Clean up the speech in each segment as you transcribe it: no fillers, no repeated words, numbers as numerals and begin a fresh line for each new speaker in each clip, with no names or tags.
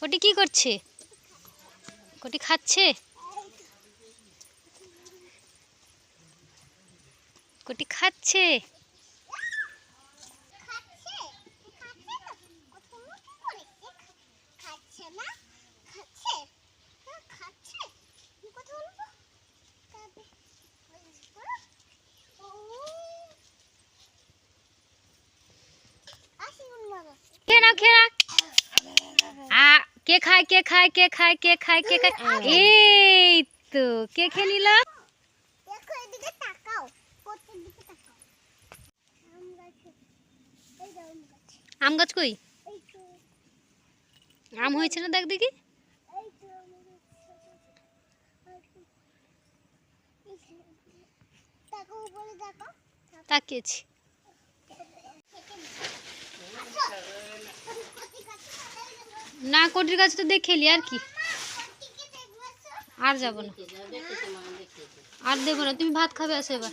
কোটি কি করছে? কোটি খাচ্ছে? কোটি খাচ্ছে? কে খায় কে খায় কে খায় কে খায় কে খায়? এই তো কে খেয়ে নিল? আম গাছ কই? আম হয়েছে না দেখ দেখি। তাকিয়েছি। না কোটির কাছে তো দেখেলি আর কি, আর যাবো না, আর দেবো না। তুমি ভাত খাবে আসো এবার।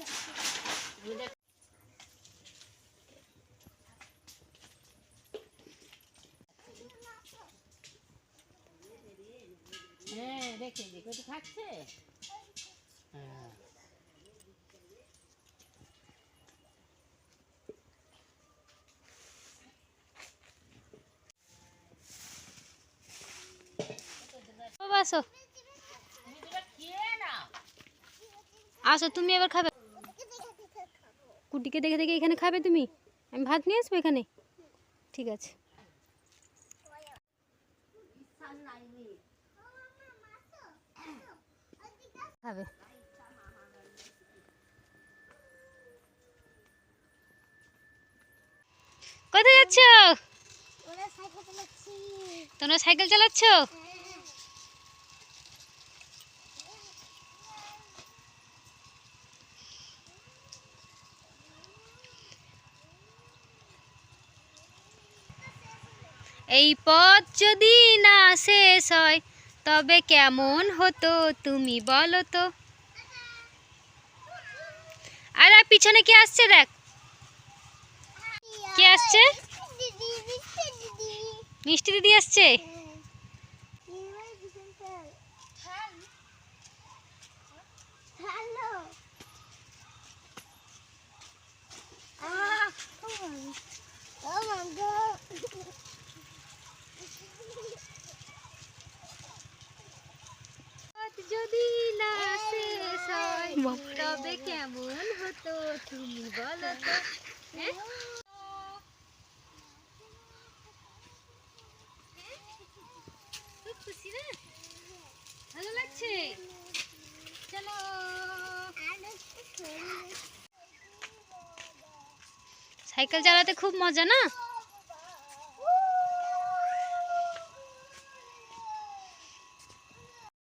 আসো আসো, তুমি এবার খাবে। কুটিকে দেখে দেখে এখানে খাবে তুমি? আমি ভাত নিয়ে আসবো এখানে, ঠিক আছে। খাবে। কোথায় যাচ্ছ? তোমরা সাইকেল চালাচ্ছ? এই পথ যদি না শেষ হয় তবে কেমন হতো তুমি বলো তো। আরে পিছনে কে আসছে দেখ, কে আসছে? মিষ্টি দিদি আসছে। যদি না শেষ হয় তবে কেমন হতো তুমি বলো তো। খুব খুশি না? ভালো লাগছে? চলো। সাইকেল চালাতে খুব মজা না?